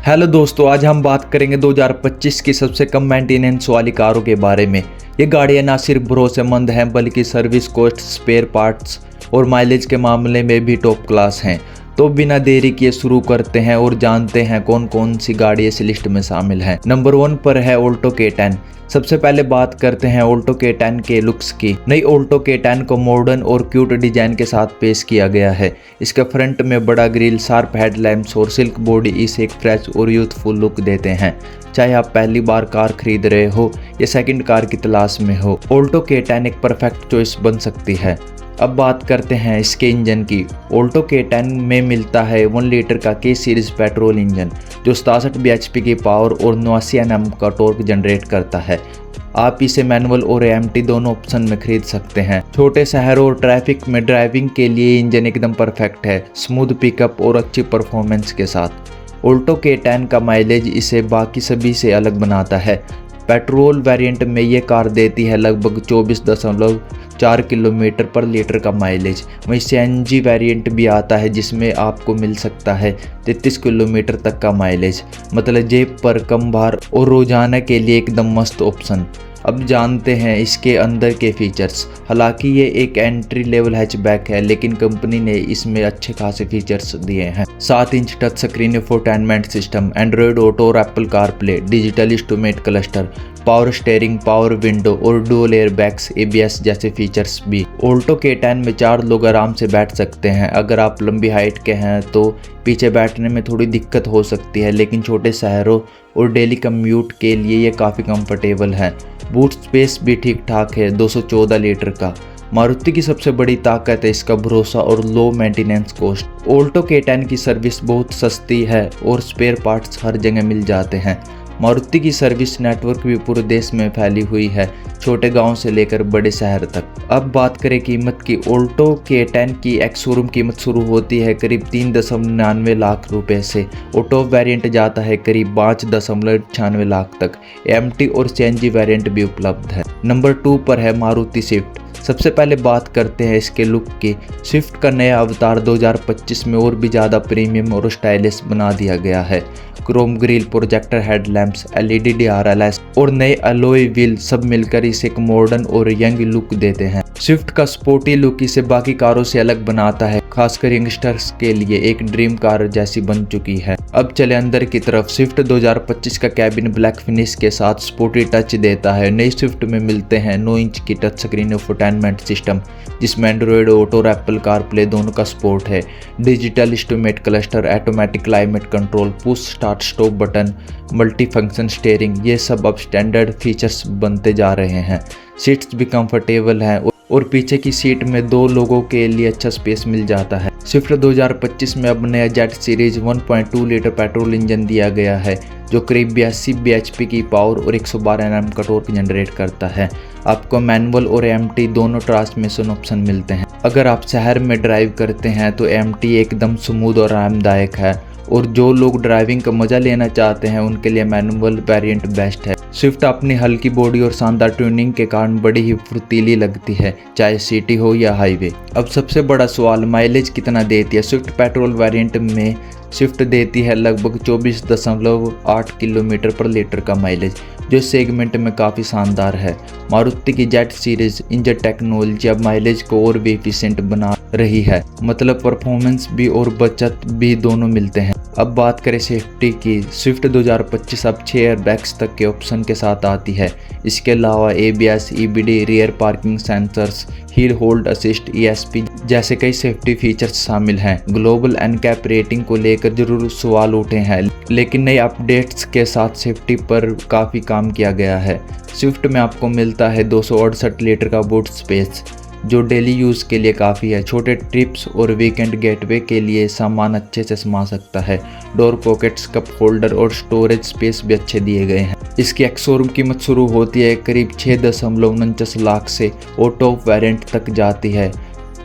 Hello दोस्तों, आज हम बात करेंगे 2025 की सबसे कम मेंटेनेंस वाली कारों के बारे में। ये गाड़ियाँ ना सिर्फ भरोसेमंद हैं बल्कि सर्विस कॉस्ट, स्पेयर पार्ट्स और माइलेज के मामले में भी टॉप क्लास हैं। तो बिना देरी किए शुरू करते हैं और जानते हैं कौन कौन सी गाड़ी इस लिस्ट में शामिल हैं। नंबर 1 पर है ऑल्टो K10। सबसे पहले बात करते हैं ऑल्टो K10 के लुक्स की। नई ऑल्टो K10 को मॉडर्न और क्यूट डिजाइन के साथ पेश किया गया है। इसके फ्रंट में बड़ा ग्रिल, शार्प हेडलैम्प्स और सिल्क बॉडी इसे एक फ्रेश और यूथफुल लुक देते हैं। चाहे आप पहली बार कार खरीद रहे हो या सेकंड कार की तलाश में हो, ऑल्टो K10 एक परफेक्ट चॉइस बन सकती है। अब बात करते हैं इसके इंजन की। ऑल्टो K10 में मिलता है 1 लीटर का K सीरीज पेट्रोल इंजन जो 67 bhp की पावर और 89 Nm का टॉर्क जनरेट करता है। आप इसे मैनुअल और AMT दोनों ऑप्शन में खरीद सकते हैं। छोटे शहरों और ट्रैफिक में ड्राइविंग के लिए इंजन एकदम परफेक्ट है, स्मूथ पिकअप और अच्छी परफॉर्मेंस के साथ। ऑल्टो K10 का माइलेज इसे बाकी सभी से अलग बनाता है। पेट्रोल वेरिएंट में ये कार देती है लगभग 24.4 किलोमीटर पर लीटर का माइलेज। वहीं CNG वेरिएंट भी आता है जिसमें आपको मिल सकता है 33 किलोमीटर तक का माइलेज। मतलब जेब पर कम भार और रोजाना के लिए एकदम मस्त ऑप्शन। अब जानते हैं इसके अंदर के फीचर्स। हालांकि ये एक एंट्री लेवल हैचबैक है लेकिन कंपनी ने इसमें अच्छे खासे फीचर्स दिए हैं। 7 inch touch screen infotainment system, Android Auto और Apple CarPlay, digital instrument cluster, power steering, power window और डुअल एयरबैग्स, ABS जैसे फीचर्स भी। ऑल्टो K10 में 4 लोग आराम से बैठ सकते हैं। अगर आप लंबी हाइट के हैं तो पीछे बैठने में थोड़ी दिक्कत हो सकती है, लेकिन छोटे शहरों और डेली कम्यूट के लिए ये काफ़ी कंफर्टेबल है। बूट स्पेस भी ठीक ठाक है, 214 लीटर का। मारुति की सबसे बड़ी ताकत है इसका भरोसा और low maintenance cost. Alto K10 की सर्विस बहुत सस्ती है और स्पेयर पार्ट्स हर जगह मिल जाते हैं। मारुति की सर्विस नेटवर्क भी पूरे देश में फैली हुई है, छोटे गांव से लेकर बड़े शहर तक। अब बात करें कीमत की। ऑल्टो K10 की एक्स शोरूम कीमत शुरू होती है करीब 3.99 लाख रुपए से और टॉप वेरिएंट जाता है करीब 5.96 लाख तक। AMT और CNG वेरिएंट भी उपलब्ध है। नंबर 2 पर है मारुति स्विफ्ट। सबसे पहले बात करते हैं इसके लुक की। स्विफ्ट का नया अवतार 2025 में और भी ज़्यादा प्रीमियम और स्टाइलिश बना दिया गया है। Chrome grill, projector headlamps, LED DRLS और नए अलॉय व्हील सब मिलकर इसे एक मॉडर्न और यंग लुक देते हैं। स्विफ्ट का स्पोर्टी लुक इसे बाकी कारों से अलग बनाता है, खासकर यंगस्टर्स के लिए एक ड्रीम कार जैसी बन चुकी है। अब चले अंदर की तरफ। स्विफ्ट 2025 का कैबिन ब्लैक फिनिश के साथ स्पोर्टी टच देता है। नई स्विफ्ट में मिलते हैं 9 इंच की टच स्क्रीन इंफोटेनमेंट सिस्टम जिसमें एंड्रॉयड ऑटो और एप्पल कारप्ले दोनों का सपोर्ट है। Digital instrument cluster, automatic climate control, push start stop button, multi function steering, ये सब अब स्टैंडर्ड फीचर्स बनते जा रहे हैं। सीट्स भी कंफर्टेबल हैं और पीछे की सीट में 2 लोगों के लिए अच्छा स्पेस मिल जाता है। स्विफ्ट 2025 में अब नया jet series 1.2 litre petrol engine दिया गया है जो करीब 82 bhp की पावर और 112 Nm का टॉर्क जनरेट करता है। आपको मैनुअल और AMT दोनों ट्रांसमिशन ऑप्शन मिलते हैं। अगर आप शहर में ड्राइव करते हैं तो AMT एकदम स्मूथ और आरामदायक है और जो लोग ड्राइविंग का मजा लेना चाहते हैं उनके लिए मैनुअल वेरिएंट बेस्ट है। स्विफ्ट अपनी हल्की बॉडी और शानदार ट्यूनिंग के कारण बड़ी ही फुर्तीली लगती है, चाहे सिटी हो या हाईवे। अब सबसे बड़ा सवाल, माइलेज कितना देती है। स्विफ्ट पेट्रोल वेरिएंट में स्विफ्ट देती है लगभग 24.8 किलोमीटर पर लीटर का माइलेज जो सेगमेंट में काफ़ी शानदार है। मारुति की जेट सीरीज इंजन टेक्नोलॉजी अब माइलेज को और भी एफिशिएंट बना रही है, मतलब परफॉर्मेंस भी और बचत भी दोनों मिलते हैं। अब बात करें सेफ्टी की। स्विफ्ट 2025 अब 6 एयरबैग्स तक के ऑप्शन के साथ आती है। इसके अलावा ABS, EBD, rear parking sensors, hill hold assist, ESP जैसे कई सेफ्टी फीचर्स शामिल हैं। ग्लोबल NCAP रेटिंग को लेकर जरूर सवाल उठे हैं, लेकिन नए अपडेट्स के साथ सेफ्टी पर काफ़ी काम किया गया है। स्विफ्ट में आपको मिलता है 268 लीटर का बूट स्पेस जो डेली यूज़ के लिए काफ़ी है। छोटे ट्रिप्स और वीकेंड गेटवे के लिए सामान अच्छे से समा सकता है। डोर पॉकेट्स, कप होल्डर और स्टोरेज स्पेस भी अच्छे दिए गए हैं। इसकी एक्स शोरूम कीमत शुरू होती है करीब 6.49 लाख से और टॉप वेरिएंट तक जाती है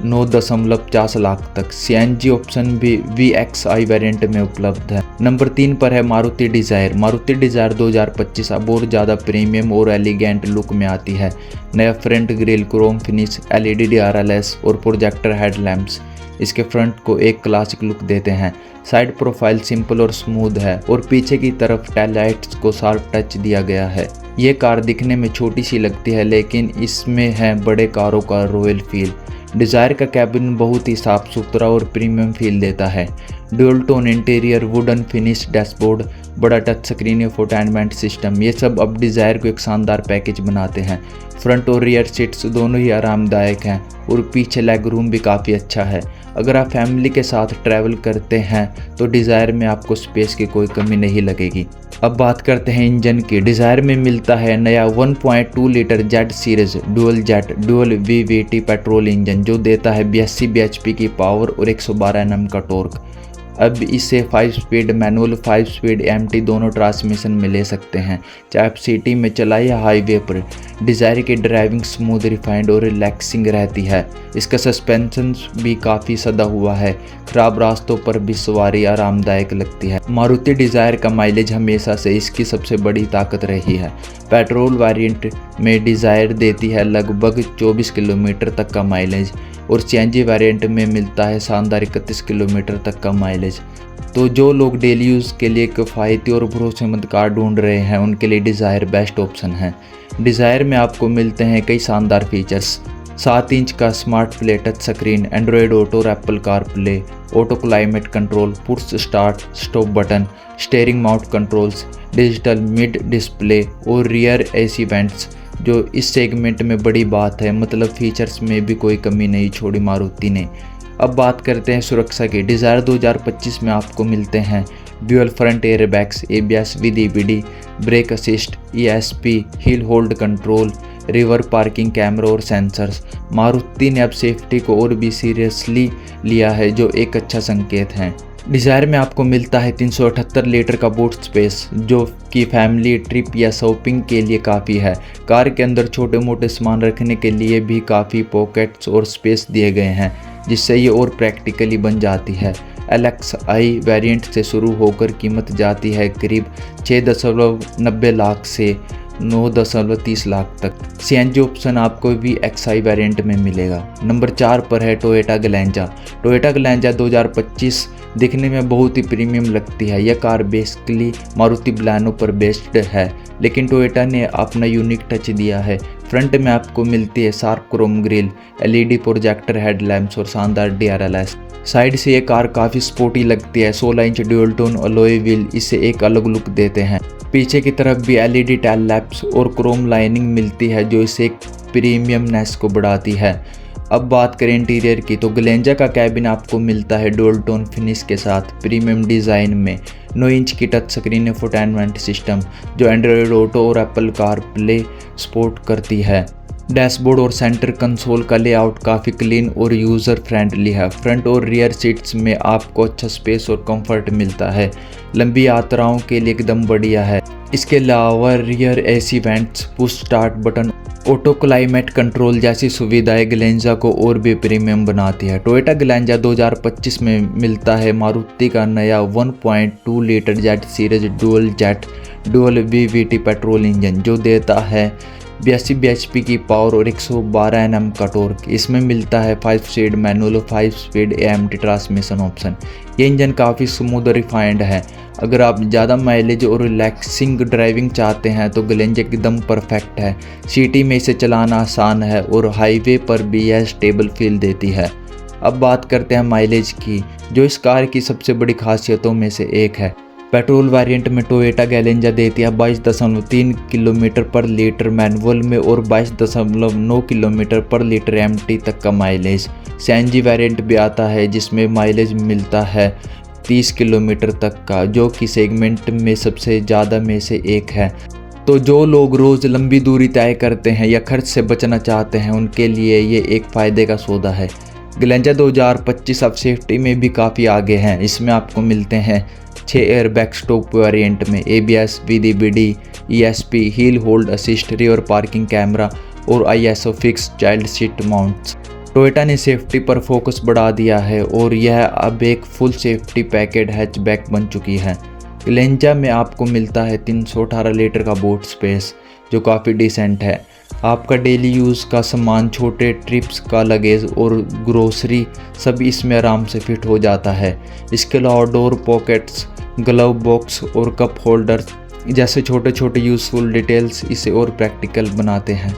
9.50 लाख तक। CNG ऑप्शन भी VXI वेरिएंट में उपलब्ध है। नंबर 3 पर है मारुति डिज़ायर। मारुति डिज़ायर 2025 अब और ज़्यादा प्रीमियम और एलिगेंट लुक में आती है। नया front grille, Chrome finish, LED DRLS और प्रोजेक्टर हेडलैम्प्स, इसके फ्रंट को एक क्लासिक लुक देते हैं। साइड प्रोफाइल सिंपल और स्मूथ है और पीछे की तरफ टेल लाइट्स को शार्प टच दिया गया है। ये कार दिखने में छोटी सी लगती है लेकिन इसमें है बड़े कारों का रॉयल फील। डिज़ायर का कैबिन बहुत ही साफ सुथरा और प्रीमियम फील देता है। Dual tone interior, wooden finish dashboard, बड़ा टच स्क्रीन, इंफोटेनमेंट सिस्टम, ये सब अब डिज़ायर को एक शानदार पैकेज बनाते हैं। फ्रंट और रियर सीट्स दोनों ही आरामदायक हैं और पीछे लेग रूम भी काफ़ी अच्छा है। अगर आप फैमिली के साथ ट्रैवल करते हैं तो डिज़ायर में आपको स्पेस की कोई कमी नहीं लगेगी। अब बात करते हैं इंजन की। डिज़ायर में मिलता है नया 1.2 litre Z series dual jet dual VVT petrol engine जो देता है 82 bhp की पावर और 112 Nm का टॉर्क। अब इसे 5 स्पीड मैनुअल 5 स्पीड MT दोनों ट्रांसमिशन में ले सकते हैं, चाहे आप सिटी में चलाए या हाईवे पर। डिज़ायर की ड्राइविंग स्मूथ, रिफाइंड और रिलैक्सिंग रहती है। इसका सस्पेंशन भी काफ़ी सदा हुआ है, ख़राब रास्तों पर भी सवारी आरामदायक लगती है। मारुति डिज़ायर का माइलेज हमेशा से इसकी सबसे बड़ी ताकत रही है। पेट्रोल वेरिएंट में डिज़ायर देती है लगभग 24 किलोमीटर तक का माइलेज और CNG वेरिएंट में मिलता है शानदार 31 किलोमीटर तक का माइलेज। तो जो लोग डेली यूज़ के लिए किफ़ायती और भरोसेमंद कार ढूंढ रहे हैं उनके लिए डिज़ायर बेस्ट ऑप्शन है। डिज़ायर में आपको मिलते हैं कई शानदार फीचर्स। 7 इंच का smart play touch screen, Android Auto और Apple CarPlay, auto climate control, push start stop button, steering mount controls, digital MID display और रियर AC वेंट्स, जो इस सेगमेंट में बड़ी बात है। मतलब फीचर्स में भी कोई कमी नहीं छोड़ी मारुति ने। अब बात करते हैं सुरक्षा की। डिज़ायर 2025 में आपको मिलते हैं dual front airbags, ABS with EBD, brake assist, ESP, hill hold control, river parking camera और सेंसर्स। मारुति ने अब सेफ्टी को और भी सीरियसली लिया है जो एक अच्छा संकेत है। डिज़ायर में आपको मिलता है 378 लीटर का बूट स्पेस जो कि फैमिली ट्रिप या शॉपिंग के लिए काफ़ी है। कार के अंदर छोटे मोटे सामान रखने के लिए भी काफ़ी पॉकेट्स और स्पेस दिए गए हैं जिससे ये और प्रैक्टिकली बन जाती है। LXI वेरिएंट से शुरू होकर कीमत जाती है करीब 6.90 लाख से 9.30 लाख तक। CNG ऑप्शन आपको VXI वेरिएंट में मिलेगा। नंबर 4 पर है टोयोटा ग्लैंजा। टोयोटा ग्लैंजा 2025 दिखने में बहुत ही प्रीमियम लगती है। यह कार बेसिकली मारुति बलेनो पर बेस्ड है लेकिन टोयोटा ने अपना यूनिक टच दिया है। फ्रंट में आपको मिलती है sharp Chrome grill, LED projector headlamps और शानदार DRLS। साइड से ये कार काफ़ी स्पोर्टी लगती है। 16 inch dual tone alloy wheel इसे एक अलग लुक देते हैं। पीछे की तरफ भी LED टेल लैम्प्स और क्रोम लाइनिंग मिलती है जो इसे एक प्रीमियमनेस को बढ़ाती है। अब बात करें इंटीरियर की तो ग्लेंजा का कैबिन आपको मिलता है डुअल टोन फिनिश के साथ प्रीमियम डिज़ाइन में। 9 इंच की टच स्क्रीन इंफोटेनमेंट सिस्टम जो एंड्रॉयड ऑटो और एप्पल कारप्ले सपोर्ट करती है। डैशबोर्ड और सेंटर कंसोल का लेआउट काफ़ी क्लीन और यूज़र फ्रेंडली है। फ्रंट और रियर सीट्स में आपको अच्छा स्पेस और कंफर्ट मिलता है। लंबी यात्राओं के लिए एकदम बढ़िया है। इसके अलावा rear AC vents, push start button, auto climate control जैसी सुविधाएं ग्लेंजा को और भी प्रीमियम बनाती है। टोयोटा ग्लेंजा 2025 में मिलता है मारुति का नया 1.2 litre jet series dual jet dual VVT petrol engine जो देता है 82 bhp की पावर और 112 Nm का टॉर्क। इसमें मिलता है 5 स्पीड मैनुअल और 5 स्पीड AMT ट्रांसमिशन ऑप्शन। ये इंजन काफ़ी स्मूथ और रिफाइंड है। अगर आप ज़्यादा माइलेज और रिलैक्सिंग ड्राइविंग चाहते हैं तो ग्लेंजा एकदम परफेक्ट है। सिटी में इसे चलाना आसान है और हाईवे पर भी यह स्टेबल फील देती है। अब बात करते हैं माइलेज की जो इस कार की सबसे बड़ी खासियतों में से एक है। पेट्रोल वेरिएंट में टोयोटा ग्लेंजा देती है 22.3 किलोमीटर पर लीटर मैनुअल में और 22.9 किलोमीटर पर लीटर MT तक का माइलेज। CNG वेरिएंट भी आता है जिसमें माइलेज मिलता है 30 किलोमीटर तक का जो कि सेगमेंट में सबसे ज़्यादा में से एक है। तो जो लोग रोज़ लंबी दूरी तय करते हैं या खर्च से बचना चाहते हैं उनके लिए ये एक फ़ायदे का सौदा है। ग्लेंजा 2025 अब सेफ्टी में भी काफ़ी आगे हैं। इसमें आपको मिलते हैं 6 एयरबैग स्टॉप वेरिएंट में, ABS with EBD, ESP, hill hold assist, rear parking camera और ISO fix child seat mounts. Toyota ने सेफ्टी पर फोकस बढ़ा दिया है और यह अब एक फुल सेफ्टी पैकेज हैचबैक बन चुकी है। ग्लेंजा में आपको मिलता है 318 लीटर का बूट स्पेस जो काफ़ी डिसेंट है। आपका डेली यूज़ का सामान, छोटे ट्रिप्स का लगेज और ग्रोसरी सब इसमें आराम से फिट हो जाता है। इसके अलावा डोर पॉकेट्स, ग्लव बॉक्स और कप होल्डर जैसे छोटे छोटे यूज़फुल डिटेल्स इसे और प्रैक्टिकल बनाते हैं।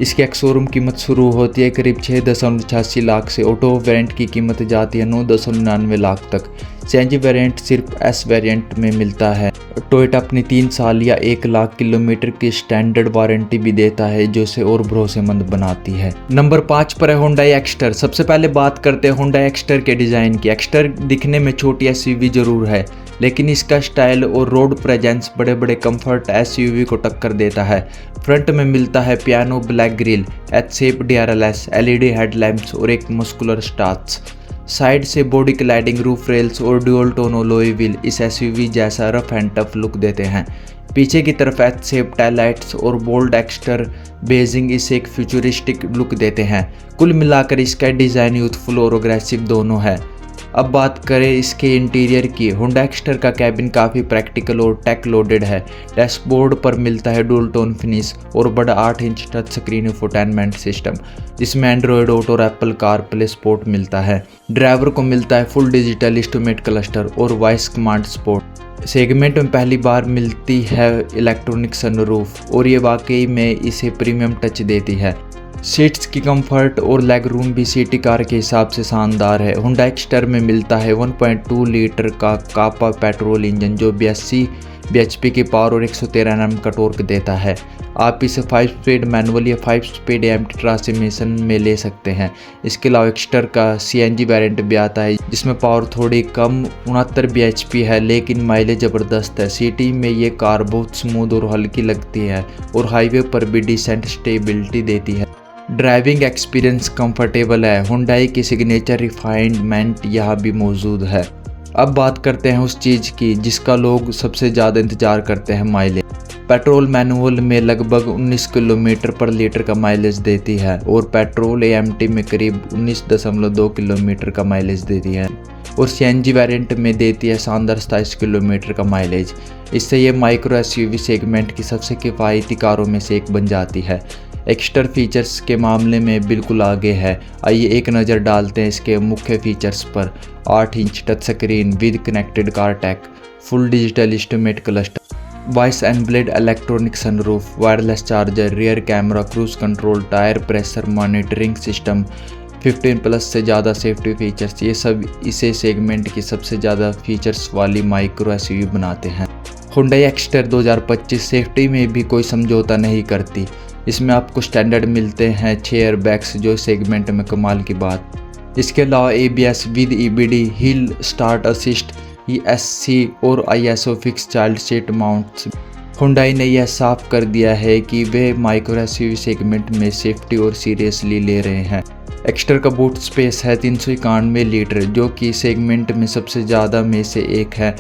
इसकी एक्स शोरूम कीमत शुरू होती है करीब 6.86 लाख से। ऑटो वेरिएंट की कीमत जाती है 9.99 लाख तक। सीएनजी वेरिएंट सिर्फ एस वेरिएंट में मिलता है। टोयोटा अपनी 3 साल या 1 लाख किलोमीटर की स्टैंडर्ड वारंटी भी देता है, जो इसे और भरोसेमंद बनाती है। नंबर 5 पर है हुंडई एक्स्टर। सबसे पहले बात करते हैं हुंडई एक्स्टर के डिज़ाइन की। एक्स्टर दिखने में छोटी एसयूवी जरूर है, लेकिन इसका स्टाइल और रोड प्रेजेंस बड़े बड़े कंफर्ट एसयूवी को टक्कर देता है। फ्रंट में मिलता है piano black grille, H shape DRLs, LED headlamps और एक मस्कुलर स्टार्च। साइड से बॉडी क्लैडिंग, रूफ रेल्स और ड्यूल टोन अलॉय व्हील इस एसयूवी जैसा रफ एंड टफ लुक देते हैं। पीछे की तरफ एच शेप टेललाइट्स और बोल्ड एक्स्टर बेजिंग इसे एक फ्यूचरिस्टिक लुक देते हैं। कुल मिलाकर इसका डिज़ाइन यूथफुल और अग्रेसिव दोनों है। अब बात करें इसके इंटीरियर की। हुंडई एक्स्टर का कैबिन काफ़ी प्रैक्टिकल और टेक लोडेड है। डैशबोर्ड पर मिलता है डुअल टोन फिनिश और बड़ा 8 inch touch screen infotainment system, जिसमें एंड्रॉयड ऑटो और एप्पल कारप्ले सपोर्ट मिलता है। ड्राइवर को मिलता है फुल डिजिटल इंस्ट्रूमेंट क्लस्टर और वॉइस कमांड सपोर्ट। सेगमेंट में पहली बार मिलती है इलेक्ट्रॉनिक सनरूफ और ये वाकई में इसे प्रीमियम टच देती है। सीट्स की कंफर्ट और लेग रूम भी सिटी कार के हिसाब से शानदार है। हुंडई एक्स्टर में मिलता है 1.2 लीटर का कापा पेट्रोल इंजन, जो 82 bhp की पावर और 113 Nm का टॉर्क देता है। आप इसे 5 स्पीड मैनुअल या 5 स्पीड एम्प्टी ट्रांसमिशन में ले सकते हैं। इसके अलावा एक्स्टर का सीएनजी वेरिएंट भी आता है, जिसमें पावर थोड़ी कम 69 bhp है, लेकिन माइलेज ज़बरदस्त है। सिटी में ये कार बहुत स्मूथ और हल्की लगती है और हाईवे पर भी डिसेंट स्टेबिलिटी देती है। ड्राइविंग एक्सपीरियंस कंफर्टेबल है। हुंडई की सिग्नेचर रिफाइनमेंट यहाँ भी मौजूद है। अब बात करते हैं उस चीज़ की जिसका लोग सबसे ज़्यादा इंतज़ार करते हैं, माइलेज। पेट्रोल मैनुअल में लगभग 19 किलोमीटर पर लीटर का माइलेज देती है और पेट्रोल एएमटी में करीब 19.2 किलोमीटर का माइलेज देती है और सीएनजी वेरिएंट में देती है शानदार 27 किलोमीटर का माइलेज। इससे ये माइक्रो एसयूवी सेगमेंट की सबसे किफ़ायती कारों में से एक बन जाती है। एक्स्टर फीचर्स के मामले में बिल्कुल आगे है। आइए एक नज़र डालते हैं इसके मुख्य फीचर्स पर। 8 inch touch screen with connected car tech, full digital instrument cluster, voice enabled electronic sunroof, wireless charger, rear camera, cruise control, tyre pressure monitoring system, 15+ से ज़्यादा सेफ्टी फीचर्स। ये सब इसे सेगमेंट की सबसे ज़्यादा फीचर्स वाली माइक्रो एसयूवी बनाते हैं। हुंडई एक्स्टर 2025 सेफ्टी में भी कोई समझौता नहीं करती। इसमें आपको स्टैंडर्ड मिलते हैं 6 एयरबैग्स, जो सेगमेंट में कमाल की बात। इसके अलावा ABS with EBD, hill start assist, ESC और ISO fix child seat mounts. Hyundai ने यह साफ कर दिया है कि वे माइक्रो एसयूवी सेगमेंट में सेफ्टी और सीरियसली ले रहे हैं। एक्स्टर का बूट स्पेस है 391 लीटर, जो कि सेगमेंट में सबसे ज़्यादा में से एक है।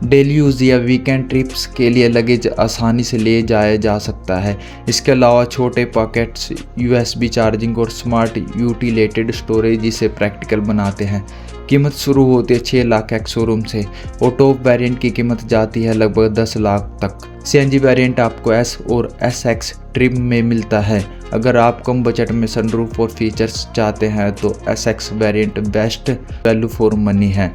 डेली यूज़ या वीकेंड ट्रिप्स के लिए लगेज आसानी से ले जाया जा सकता है। इसके अलावा छोटे पॉकेट्स, USB चार्जिंग और स्मार्ट यूटिलेटेड स्टोरेज इसे प्रैक्टिकल बनाते हैं। कीमत शुरू होती है 6 लाख एक्स शोरूम से और टॉप वेरिएंट की कीमत जाती है लगभग 10 लाख तक। सीएनजी वेरिएंट आपको S और SX ट्रिम में मिलता है। अगर आप कम बजट में सनरूफ और फीचर्स चाहते हैं तो SX variant best value for money है।